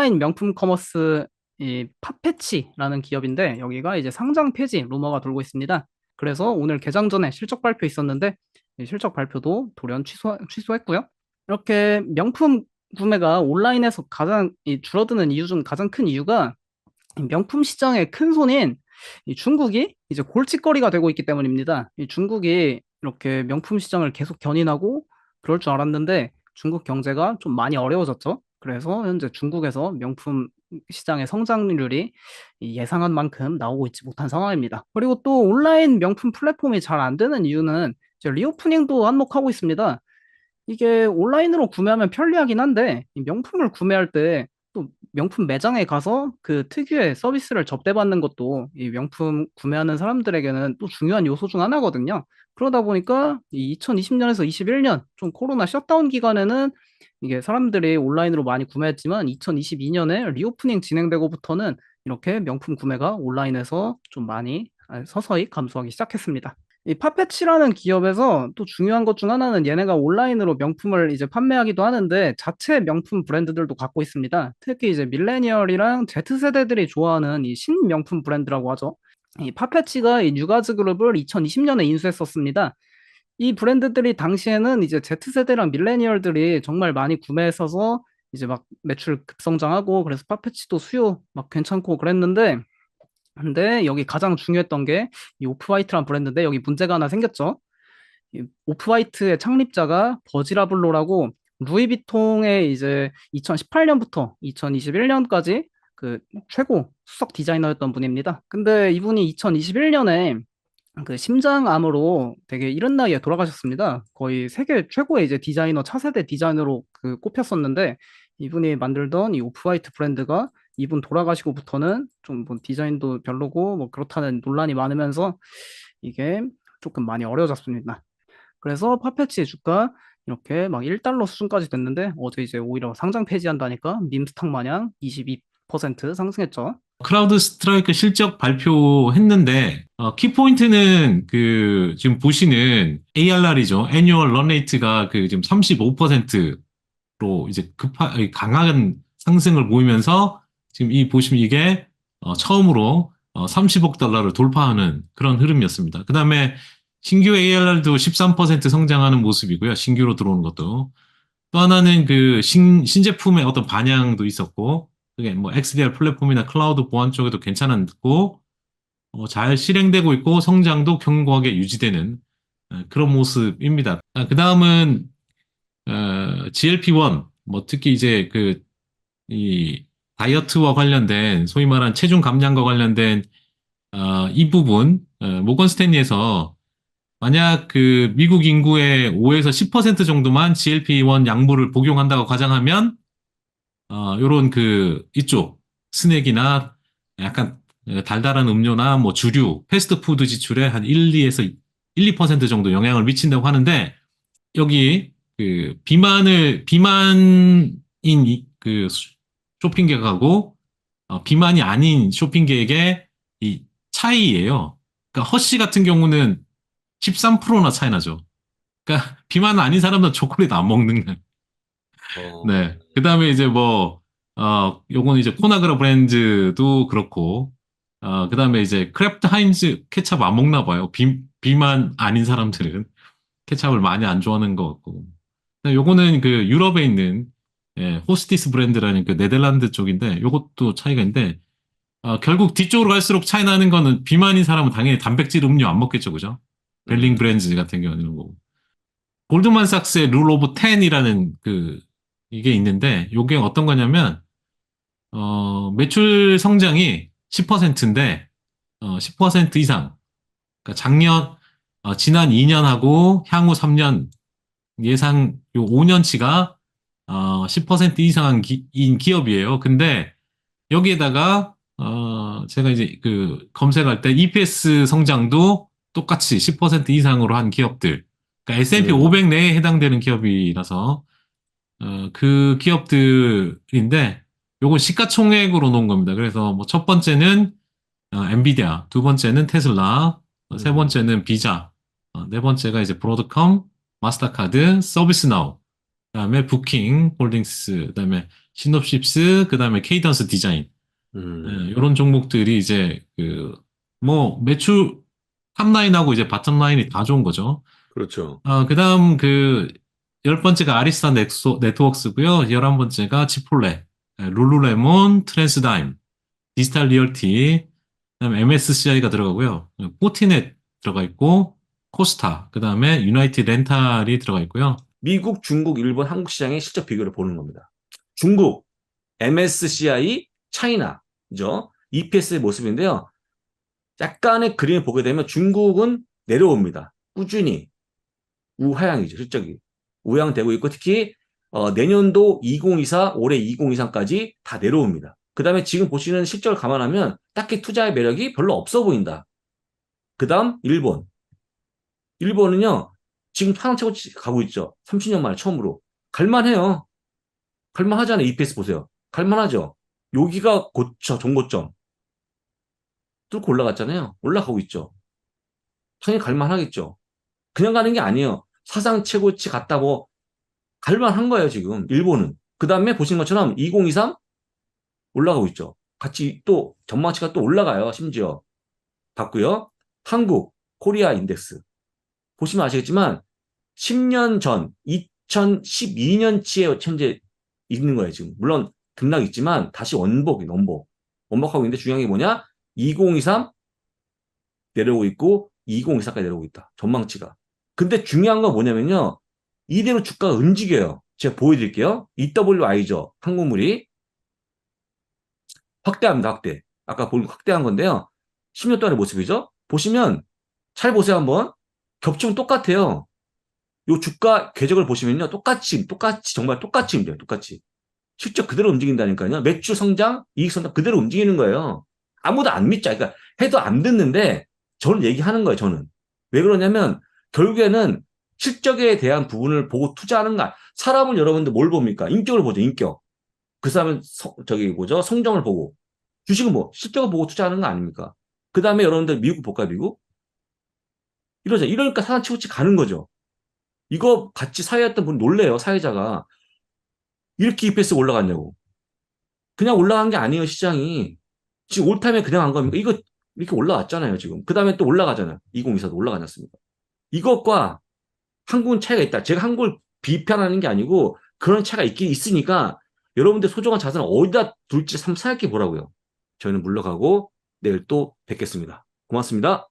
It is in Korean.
온라인 명품 커머스 이 팟패치라는 기업인데 여기가 이제 상장 폐지 루머가 돌고 있습니다. 그래서 오늘 개장 전에 실적 발표 있었는데 이 실적 발표도 돌연 취소했고요. 이렇게 명품 구매가 온라인에서 가장 줄어드는 이유 중 가장 큰 이유가 이 명품 시장의 큰 손인 이 중국이 이제 골칫거리가 되고 있기 때문입니다. 이 중국이 이렇게 명품 시장을 계속 견인하고 그럴 줄 알았는데 중국 경제가 좀 많이 어려워졌죠. 그래서 현재 중국에서 명품 시장의 성장률이 이 예상한 만큼 나오고 있지 못한 상황입니다. 그리고 또 온라인 명품 플랫폼이 잘 안 되는 이유는 이제 리오프닝도 한몫하고 있습니다. 이게 온라인으로 구매하면 편리하긴 한데 이 명품을 구매할 때 또 명품 매장에 가서 그 특유의 서비스를 접대받는 것도 이 명품 구매하는 사람들에게는 또 중요한 요소 중 하나거든요. 그러다 보니까 이 2020년에서 21년 좀 코로나 셧다운 기간에는 이게 사람들이 온라인으로 많이 구매했지만 2022년에 리오프닝 진행되고부터는 이렇게 명품 구매가 온라인에서 좀 많이 서서히 감소하기 시작했습니다. 이 파페치라는 기업에서 또 중요한 것 중 하나는 얘네가 온라인으로 명품을 이제 판매하기도 하는데 자체 명품 브랜드들도 갖고 있습니다. 특히 이제 밀레니얼이랑 Z세대들이 좋아하는 이 신명품 브랜드라고 하죠. 이 파페치가 이 뉴가즈 그룹을 2020년에 인수했었습니다. 이 브랜드들이 당시에는 이제 Z세대랑 밀레니얼들이 정말 많이 구매했어서 이제 막 매출 급성장하고 그래서 파페치도 수요 막 괜찮고 그랬는데 근데 여기 가장 중요했던 게 이 오프화이트란 브랜드인데 여기 문제가 하나 생겼죠. 이 오프화이트의 창립자가 버지라블로라고 루이비통의 이제 2018년부터 2021년까지 그 최고 수석 디자이너였던 분입니다. 근데 이분이 2021년에 그 심장암으로 되게 이른 나이에 돌아가셨습니다. 거의 세계 최고의 이제 디자이너, 차세대 디자이너로 그 꼽혔었는데 이분이 만들던 이 오프화이트 브랜드가 이분 돌아가시고부터는 좀 뭐 디자인도 별로고 뭐 그렇다는 논란이 많으면서 이게 조금 많이 어려워졌습니다. 그래서 파페치의 주가 이렇게 막 1달러 수준까지 됐는데 어제 이제 오히려 상장 폐지한다니까 밈스탁 마냥 22% 상승했죠. 크라우드 스트라이크 실적 발표했는데 키포인트는 그 지금 보시는 ARR이죠. 애뉴얼 런레이트가 그 지금 35%로 이제 강한 상승을 보이면서 지금 이 보시면 이게 처음으로 30억 달러를 돌파하는 그런 흐름이었습니다. 그다음에 신규 ARR도 13% 성장하는 모습이고요. 신규로 들어오는 것도. 또 하나는 그 신제품의 어떤 반향도 있었고, 그게 뭐 XDR 플랫폼이나 클라우드 보안 쪽에도 괜찮았고, 잘 실행되고 있고, 성장도 견고하게 유지되는 그런 모습입니다. 그 다음은, GLP-1, 뭐 특히 이제 이 다이어트와 관련된, 소위 말한 체중 감량과 관련된, 이 부분, 모건 스탠리에서 만약 그 미국 인구의 5에서 10% 정도만 GLP-1 약물을 복용한다고 가정하면 요런 이쪽 스낵이나 약간 달달한 음료나 뭐 주류, 패스트푸드 지출에 한 1, 2에서 1, 2% 정도 영향을 미친다고 하는데 여기 비만인 쇼핑객하고 비만이 아닌 쇼핑객의 이 차이예요. 그러니까 허쉬 같은 경우는 13%나 차이 나죠. 그러니까 비만 아닌 사람은 초콜릿 안 먹는. 어, 네. 그 다음에 이제 요건 이제 코나그라 브랜드도 그렇고, 그 다음에 이제 크래프트 하인즈 케찹 안 먹나 봐요. 비만 아닌 사람들은 케찹을 많이 안 좋아하는 것 같고. 요거는 그 유럽에 있는 호스티스 브랜드라는 그 네덜란드 쪽인데 요것도 차이가 있는데, 결국 뒤쪽으로 갈수록 차이 나는 거는 비만인 사람은 당연히 단백질 음료 안 먹겠죠, 그죠? 벨링 음, 브랜드 같은 경우는 이런 거고. 골드만삭스의 룰 오브 10이라는 이게 있는데, 요게 어떤 거냐면, 매출 성장이 10%인데, 10% 이상. 그러니까 지난 2년하고 향후 3년, 예상 요 5년치가, 10% 이상인 기업이에요. 근데, 여기에다가, 제가 이제 검색할 때 EPS 성장도 똑같이 10% 이상으로 한 기업들. 그러니까 S&P 음, 500 내에 해당되는 기업이라서, 그 기업들인데, 요건 시가총액으로 놓은 겁니다. 그래서 뭐 첫 번째는 엔비디아, 두 번째는 테슬라, 세 음, 번째는 비자, 네 번째가 이제 브로드컴, 마스터카드, 서비스나우, 그다음에 부킹 홀딩스, 그다음에 시놉시스, 그 다음에 케이던스 디자인. 이런 종목들이 이제 뭐 매출 탑라인하고 이제 바텀라인이 다 좋은 거죠. 그렇죠. 그 다음 10번째가 아리스타 네트워크스고요. 11번째가 치폴레, 룰루레몬, 트랜스다임, 디지털 리얼티, 그다음에 MSCI가 들어가고요. 포티넷 들어가 있고, 코스타, 그 다음에 유나이티드 렌탈이 들어가 있고요. 미국, 중국, 일본, 한국 시장의 실적 비교를 보는 겁니다. 중국, MSCI, 차이나죠. EPS의 모습인데요. 약간의 그림을 보게 되면 중국은 내려옵니다. 꾸준히 우하향이죠. 실적이. 우하향되고 있고 특히 내년도 2024, 올해 2023까지 다 내려옵니다. 그 다음에 지금 보시는 실적을 감안하면 딱히 투자의 매력이 별로 없어 보인다. 그 다음 일본. 일본은요. 지금 하강 최고치 가고 있죠. 30년 만에 처음으로. 갈만해요. 갈만하잖아요. EPS 보세요. 갈만하죠. 여기가 종고점. 뚫고 올라갔잖아요. 올라가고 있죠. 당연히 갈만하겠죠. 그냥 가는 게 아니에요. 사상 최고치 갔다 뭐 갈만한 거예요, 지금. 일본은. 그 다음에 보시는 것처럼 2023 올라가고 있죠. 같이 또 전망치가 또 올라가요, 심지어. 봤고요. 한국, 코리아 인덱스. 보시면 아시겠지만 10년 전, 2012년치에 현재 있는 거예요, 지금. 물론 등락 있지만 다시 원복. 원복하고 있는데 중요한 게 뭐냐? 2023 내려오고 있고 2024까지 내려오고 있다. 전망치가. 근데 중요한 건 뭐냐면요. 이대로 주가가 움직여요. 제가 보여드릴게요. EWI죠. 한국물이. 확대합니다. 확대. 아까 본 확대한 건데요. 10년 동안의 모습이죠. 보시면 잘 보세요 한번. 겹치면 똑같아요. 요 주가 궤적을 보시면요. 똑같이 정말 똑같이 움직여요. 똑같이. 실적 그대로 움직인다니까요. 매출 성장, 이익 성장 그대로 움직이는 거예요. 아무도 안 믿죠. 그러니까 해도 안 듣는데 저는 얘기하는 거예요. 저는. 왜 그러냐면 결국에는 실적에 대한 부분을 보고 투자하는 거. 사람은 여러분들 뭘 봅니까? 인격을 보죠. 인격. 그 사람은 성정을 보고. 주식은 뭐 실적을 보고 투자하는 거 아닙니까? 그 다음에 여러분들 미국 볼까요? 미국? 이러죠. 이러니까 사상 최고치 가는 거죠. 이거 같이 사회했던 분 놀래요. 사회자가. 이렇게 EPS 올라갔냐고. 그냥 올라간 게 아니에요. 시장이. 지금 올타임에 그냥 간 겁니까? 이거 이렇게 올라왔잖아요. 지금. 그 다음에 또 올라가잖아요. 2024도 올라가지 않습니까? 이것과 한국은 차이가 있다. 제가 한국을 비판하는 게 아니고 그런 차이가 있긴 있으니까 여러분들 소중한 자산을 어디다 둘지 참 생각해 보라고요. 저희는 물러가고 내일 또 뵙겠습니다. 고맙습니다.